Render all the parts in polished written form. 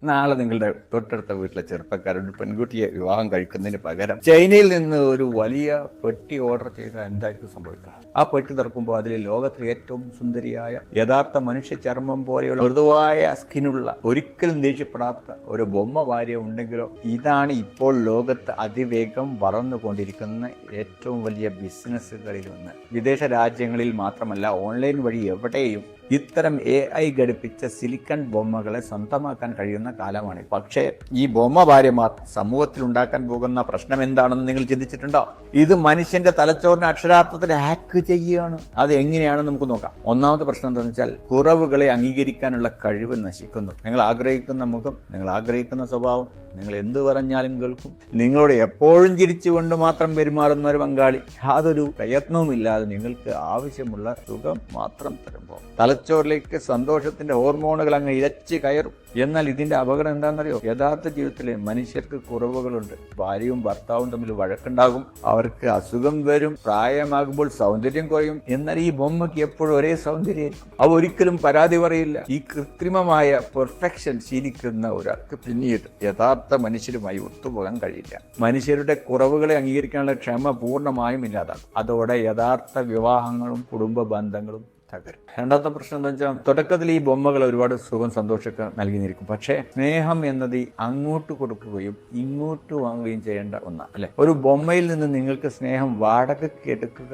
നാളെ നിങ്ങളുടെ തൊട്ടടുത്ത വീട്ടിലെ ചെറുപ്പക്കാരൻ ഒരു പെൺകുട്ടിയെ വിവാഹം കഴിക്കുന്നതിന് പകരം ചൈനയിൽ നിന്ന് ഒരു വലിയ പെട്ടി ഓർഡർ ചെയ്താൽ എന്തായിരിക്കും സംഭവിക്കുക? ആ പെട്ടി തുറക്കുമ്പോൾ അതിൽ ലോകത്തിലെ ഏറ്റവും സുന്ദരിയായ യഥാർത്ഥ മനുഷ്യ ചർമ്മം പോലെയുള്ള മൃദുവായ സ്കിനുള്ള ഒരിക്കലും ദേഷ്യപ്പെടാത്ത ഒരു ബൊമ്മ ഭാര്യ ഉണ്ടെങ്കിലോ? ഇതാണ് ഇപ്പോൾ ലോകത്ത് അതിവേഗം വളർന്നുകൊണ്ടിരിക്കുന്ന ഏറ്റവും വലിയ ബിസിനസ്സുകളിലൊന്ന്. വിദേശ രാജ്യങ്ങളിൽ മാത്രമല്ല, ഓൺലൈൻ വഴി എവിടെയും ഇത്തരം AI ഘടിപ്പിച്ച സിലിക്കൺ ബൊമ്മകളെ സ്വന്തമാക്കാൻ കഴിയുന്ന കാലമാണ്. പക്ഷേ ഈ ബൊമ്മ ഭാര്യമാർ സമൂഹത്തിൽ ഉണ്ടാക്കാൻ പോകുന്ന പ്രശ്നം എന്താണെന്ന് നിങ്ങൾ ചിന്തിച്ചിട്ടുണ്ടോ? ഇത് മനുഷ്യന്റെ തലച്ചോറിനെ അക്ഷരാർത്ഥത്തിൽ ഹാക്ക് ചെയ്യുകയാണ്. അത് എങ്ങനെയാണെന്ന് നമുക്ക് നോക്കാം. ഒന്നാമത്തെ പ്രശ്നം എന്താണെന്ന് വെച്ചാൽ കുറവുകളെ അംഗീകരിക്കാനുള്ള കഴിവ് നശിക്കുന്നു. നിങ്ങൾ ആഗ്രഹിക്കുന്ന മുഖം, നിങ്ങൾ ആഗ്രഹിക്കുന്ന സ്വഭാവം, നിങ്ങൾ എന്തു പറഞ്ഞാലും കേൾക്കും, നിങ്ങളോട് എപ്പോഴും ചിരിച്ചുകൊണ്ട് മാത്രം പെരുമാറുന്ന ഒരു പങ്കാളി, യാതൊരു പ്രയത്നവുമില്ലാതെ നിങ്ങൾക്ക് ആവശ്യമുള്ള സുഖം മാത്രം തരുമ്പോൾ തലച്ചോറിലേക്ക് സന്തോഷത്തിന്റെ ഹോർമോണുകൾ അങ്ങ് ഇരച്ച് കയറും. എന്നാൽ ഇതിന്റെ അപകടം എന്താണെന്നറിയോ? യഥാർത്ഥ ജീവിതത്തിൽ മനുഷ്യർക്ക് കുറവുകളുണ്ട്. ഭാര്യയും ഭർത്താവും തമ്മിൽ വഴക്കുണ്ടാകും, അവർക്ക് അസുഖം വരും, പ്രായമാകുമ്പോൾ സൗന്ദര്യം കുറയും. എന്നാൽ ഈ ബൊമ്മയ്ക്ക് എപ്പോഴും ഒരേ സൗന്ദര്യമായിരിക്കും. അവ ഒരിക്കലും പരാതി പറയില്ല. ഈ കൃത്രിമമായ പെർഫെക്ഷൻ ശീലിക്കുന്ന ഒരാൾക്ക് പിന്നീട് യഥാർത്ഥ മനുഷ്യരുമായി ഒത്തുപോകാൻ കഴിയില്ല. മനുഷ്യരുടെ കുറവുകളെ അംഗീകരിക്കാനുള്ള ക്ഷമ പൂർണ്ണമായും ഇല്ലാതാകും. അതോടെ യഥാർത്ഥ വിവാഹങ്ങളും കുടുംബ ബന്ധങ്ങളും തകരും. രണ്ടാമത്തെ പ്രശ്നം എന്താ വെച്ചാൽ, തുടക്കത്തിൽ ഈ ബൊമ്മകൾ ഒരുപാട് സുഖം സന്തോഷമൊക്കെ നൽകിയിരിക്കും. പക്ഷേ സ്നേഹം എന്നത് അങ്ങോട്ട് കൊടുക്കുകയും ഇങ്ങോട്ട് വാങ്ങുകയും ചെയ്യേണ്ട ഒന്നാണ്, അല്ലെ? ഒരു ബൊമ്മയിൽ നിന്ന് നിങ്ങൾക്ക് സ്നേഹം വാടകയ്ക്ക് എടുക്കുക,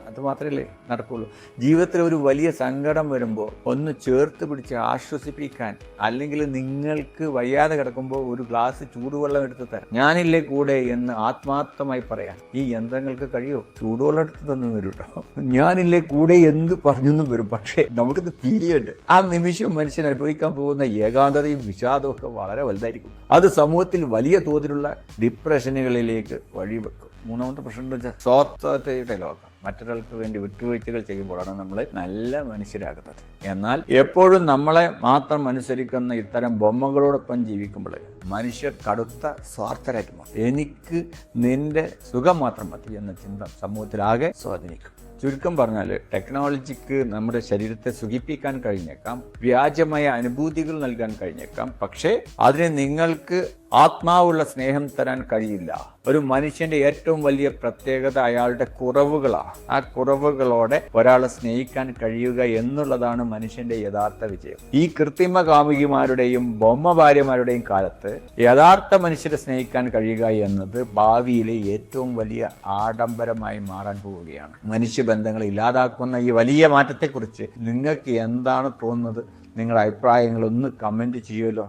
അത് മാത്രമല്ലേ നടക്കുള്ളൂ. ജീവിതത്തിൽ ഒരു വലിയ സങ്കടം വരുമ്പോൾ ഒന്ന് ചേർത്ത് പിടിച്ച് ആശ്വസിപ്പിക്കാൻ, അല്ലെങ്കിൽ നിങ്ങൾക്ക് വയ്യാതെ കിടക്കുമ്പോൾ ഒരു ഗ്ലാസ് ചൂടുവെള്ളം എടുത്ത് തരാം, ഞാനില്ലേ കൂടെ എന്ന് ആത്മാർത്ഥമായി പറയാൻ ഈ യന്ത്രങ്ങൾക്ക് കഴിയോ? ചൂടുവെള്ളം എടുത്ത് തന്നു വരും കേട്ടോ, ഞാനില്ലേ കൂടെ എന്ത് പറഞ്ഞെന്നും വരും. പക്ഷേ നമുക്കിത് ഫീൽ ചെയ്യുന്നുണ്ട്. ആ നിമിഷം മനുഷ്യൻ അനുഭവിക്കാൻ പോകുന്ന ഏകാന്തതയും വിഷാദവും ഒക്കെ വളരെ വലുതായിരിക്കും. അത് സമൂഹത്തിൽ വലിയ തോതിലുള്ള ഡിപ്രഷനുകളിലേക്ക് വഴിവെക്കും. മൂന്നാമത്തെ പ്രശ്നം എന്താ വെച്ചാൽ, സ്വാർത്ഥതയുടെ ലോകം. മറ്റൊരാൾക്ക് വേണ്ടി വിട്ടുവീഴ്ചകൾ ചെയ്യുമ്പോഴാണ് നമ്മൾ നല്ല മനുഷ്യരാകുന്നത്. എന്നാൽ എപ്പോഴും നമ്മളെ മാത്രം അനുസരിക്കുന്ന ഇത്തരം ബൊമ്മകളോടൊപ്പം ജീവിക്കുമ്പോൾ മനുഷ്യർ കടുത്ത സ്വാർത്ഥരായിട്ട് മാറും. എനിക്ക് നിന്റെ സുഖം മാത്രം മതി എന്ന ചിന്ത സമൂഹത്തിലാകെ സ്വാധീനിക്കും. ചുരുക്കം പറഞ്ഞാൽ, ടെക്നോളജിക്ക് നമ്മുടെ ശരീരത്തെ സുഖിപ്പിക്കാൻ കഴിഞ്ഞേക്കാം, വ്യാജമായ അനുഭൂതികൾ നൽകാൻ കഴിഞ്ഞേക്കാം, പക്ഷേ അതിന് നിങ്ങൾക്ക് ആത്മാവുള്ള സ്നേഹം തരാൻ കഴിയില്ല. ഒരു മനുഷ്യന്റെ ഏറ്റവും വലിയ പ്രത്യേകത അയാളുടെ കുറവുകളാണ്. ആ കുറവുകളോടെ ഒരാളെ സ്നേഹിക്കാൻ കഴിയുക എന്നുള്ളതാണ് മനുഷ്യന്റെ യഥാർത്ഥ വിജയം. ഈ കൃത്രിമ കാമുകിമാരുടെയും ബൊമ്മ ഭാര്യമാരുടെയും കാലത്ത് യഥാർത്ഥ മനുഷ്യരെ സ്നേഹിക്കാൻ കഴിയുക എന്നത് ഭാവിയിലെ ഏറ്റവും വലിയ ആഡംബരമായി മാറാൻ പോവുകയാണ്. മനുഷ്യബന്ധങ്ങളെ ഇല്ലാതാക്കുന്ന ഈ വലിയ മാറ്റത്തെക്കുറിച്ച് നിങ്ങൾക്ക് എന്താണ് തോന്നുന്നത്? നിങ്ങളുടെ അഭിപ്രായങ്ങളൊന്ന് കമൻറ്റ് ചെയ്യുമല്ലോ.